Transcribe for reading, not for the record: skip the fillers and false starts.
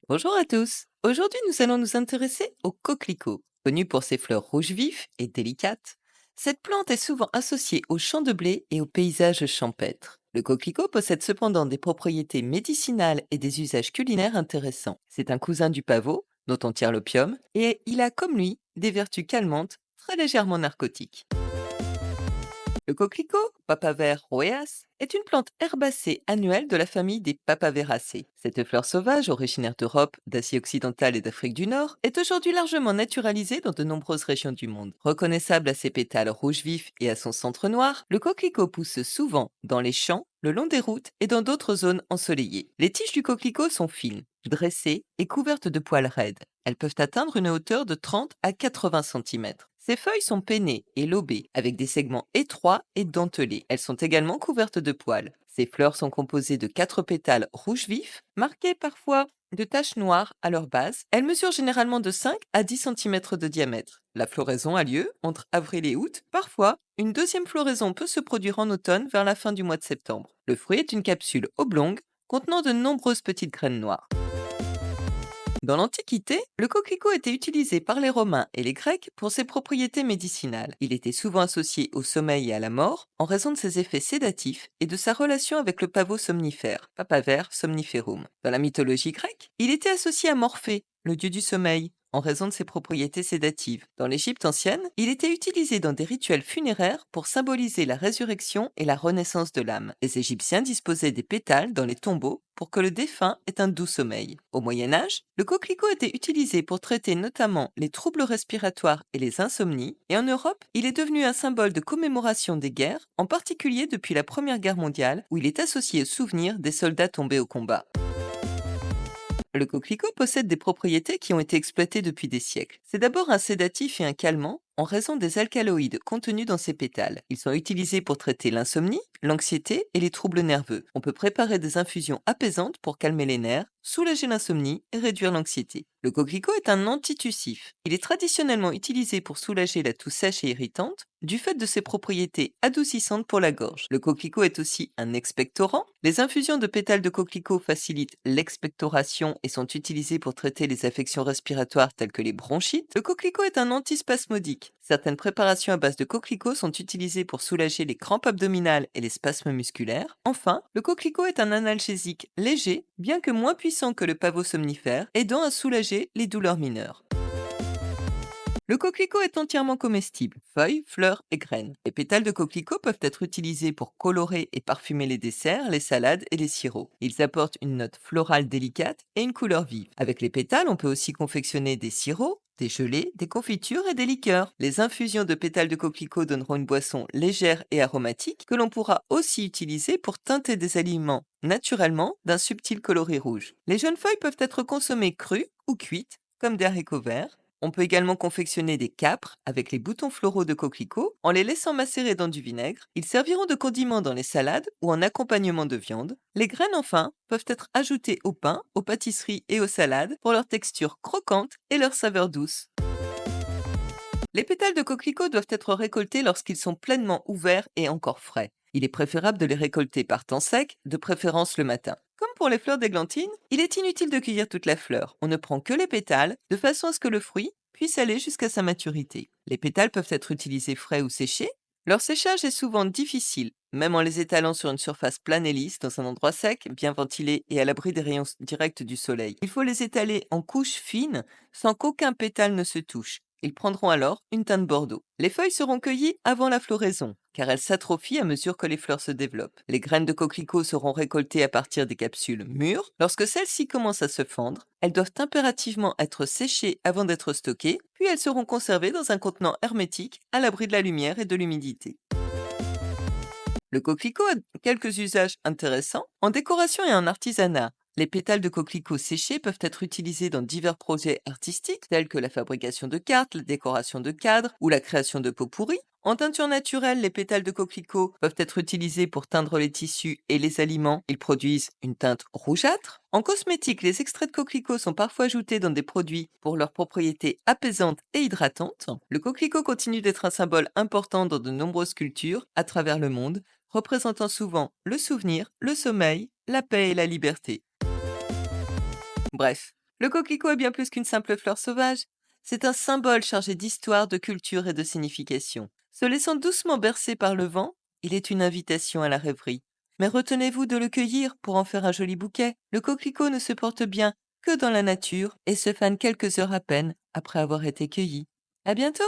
Bonjour à tous. Aujourd'hui, nous allons nous intéresser au coquelicot. Connu pour ses fleurs rouges vifs et délicates, cette plante est souvent associée aux champs de blé et aux paysages champêtres. Le coquelicot possède cependant des propriétés médicinales et des usages culinaires intéressants. C'est un cousin du pavot, dont on tire l'opium, et il a comme lui des vertus calmantes très légèrement narcotiques. Le coquelicot, Papaver roeas, est une plante herbacée annuelle de la famille des Papaveracées. Cette fleur sauvage, originaire d'Europe, d'Asie occidentale et d'Afrique du Nord, est aujourd'hui largement naturalisée dans de nombreuses régions du monde. Reconnaissable à ses pétales rouges vifs et à son centre noir, le coquelicot pousse souvent dans les champs, le long des routes et dans d'autres zones ensoleillées. Les tiges du coquelicot sont fines, dressées et couvertes de poils raides. Elles peuvent atteindre une hauteur de 30 à 80 cm. Ces feuilles sont pennées et lobées, avec des segments étroits et dentelés. Elles sont également couvertes de poils. Ces fleurs sont composées de 4 pétales rouges vifs, marqués parfois de taches noires à leur base. Elles mesurent généralement de 5 à 10 cm de diamètre. La floraison a lieu entre avril et août. Parfois, une deuxième floraison peut se produire en automne vers la fin du mois de septembre. Le fruit est une capsule oblongue contenant de nombreuses petites graines noires. Dans l'Antiquité, le coquelicot était utilisé par les Romains et les Grecs pour ses propriétés médicinales. Il était souvent associé au sommeil et à la mort en raison de ses effets sédatifs et de sa relation avec le pavot somnifère, Papaver somniferum. Dans la mythologie grecque, il était associé à Morphée, le dieu du sommeil, en raison de ses propriétés sédatives. Dans l'Égypte ancienne, il était utilisé dans des rituels funéraires pour symboliser la résurrection et la renaissance de l'âme. Les Égyptiens disposaient des pétales dans les tombeaux pour que le défunt ait un doux sommeil. Au Moyen Âge, le coquelicot était utilisé pour traiter notamment les troubles respiratoires et les insomnies, et en Europe, il est devenu un symbole de commémoration des guerres, en particulier depuis la Première Guerre mondiale, où il est associé au souvenir des soldats tombés au combat. Le coquelicot possède des propriétés qui ont été exploitées depuis des siècles. C'est d'abord un sédatif et un calmant en raison des alcaloïdes contenus dans ses pétales. Ils sont utilisés pour traiter l'insomnie, l'anxiété et les troubles nerveux. On peut préparer des infusions apaisantes pour calmer les nerfs, soulager l'insomnie et réduire l'anxiété. Le coquelicot est un antitussif. Il est traditionnellement utilisé pour soulager la toux sèche et irritante du fait de ses propriétés adoucissantes pour la gorge. Le coquelicot est aussi un expectorant. Les infusions de pétales de coquelicot facilitent l'expectoration et sont utilisées pour traiter les affections respiratoires telles que les bronchites. Le coquelicot est un antispasmodique. Certaines préparations à base de coquelicot sont utilisées pour soulager les crampes abdominales et les spasmes musculaires. Enfin, le coquelicot est un analgésique léger, bien que moins puissant que le pavot somnifère, aidant à soulager les douleurs mineures. Le coquelicot est entièrement comestible, feuilles, fleurs et graines. Les pétales de coquelicot peuvent être utilisés pour colorer et parfumer les desserts, les salades et les sirops. Ils apportent une note florale délicate et une couleur vive. Avec les pétales, on peut aussi confectionner des sirops, des gelées, des confitures et des liqueurs. Les infusions de pétales de coquelicot donneront une boisson légère et aromatique que l'on pourra aussi utiliser pour teinter des aliments naturellement d'un subtil coloris rouge. Les jeunes feuilles peuvent être consommées crues ou cuites, comme des haricots verts. On peut également confectionner des capres avec les boutons floraux de coquelicot en les laissant macérer dans du vinaigre. Ils serviront de condiment dans les salades ou en accompagnement de viande. Les graines, enfin, peuvent être ajoutées au pain, aux pâtisseries et aux salades pour leur texture croquante et leur saveur douce. Les pétales de coquelicot doivent être récoltés lorsqu'ils sont pleinement ouverts et encore frais. Il est préférable de les récolter par temps sec, de préférence le matin. Comme pour les fleurs d'églantine, il est inutile de cueillir toute la fleur. On ne prend que les pétales, de façon à ce que le fruit puisse aller jusqu'à sa maturité. Les pétales peuvent être utilisés frais ou séchés. Leur séchage est souvent difficile, même en les étalant sur une surface plane et lisse, dans un endroit sec, bien ventilé et à l'abri des rayons directs du soleil. Il faut les étaler en couches fines, sans qu'aucun pétale ne se touche. Ils prendront alors une teinte bordeaux. Les feuilles seront cueillies avant la floraison, car elles s'atrophient à mesure que les fleurs se développent. Les graines de coquelicot seront récoltées à partir des capsules mûres. Lorsque celles-ci commencent à se fendre, elles doivent impérativement être séchées avant d'être stockées, puis elles seront conservées dans un contenant hermétique, à l'abri de la lumière et de l'humidité. Le coquelicot a quelques usages intéressants en décoration et en artisanat. Les pétales de coquelicot séchés peuvent être utilisés dans divers projets artistiques, tels que la fabrication de cartes, la décoration de cadres ou la création de pots pourris. En teinture naturelle, les pétales de coquelicot peuvent être utilisés pour teindre les tissus et les aliments. Ils produisent une teinte rougeâtre. En cosmétique, les extraits de coquelicot sont parfois ajoutés dans des produits pour leurs propriétés apaisantes et hydratantes. Le coquelicot continue d'être un symbole important dans de nombreuses cultures à travers le monde, représentant souvent le souvenir, le sommeil, la paix et la liberté. Bref, Le coquelicot est bien plus qu'une simple fleur sauvage. C'est un symbole chargé d'histoire, de culture et de signification. Se laissant doucement bercer par le vent, il est une invitation à la rêverie. Mais retenez-vous de le cueillir pour en faire un joli bouquet. Le coquelicot ne se porte bien que dans la nature et se fane quelques heures à peine après avoir été cueilli. À bientôt!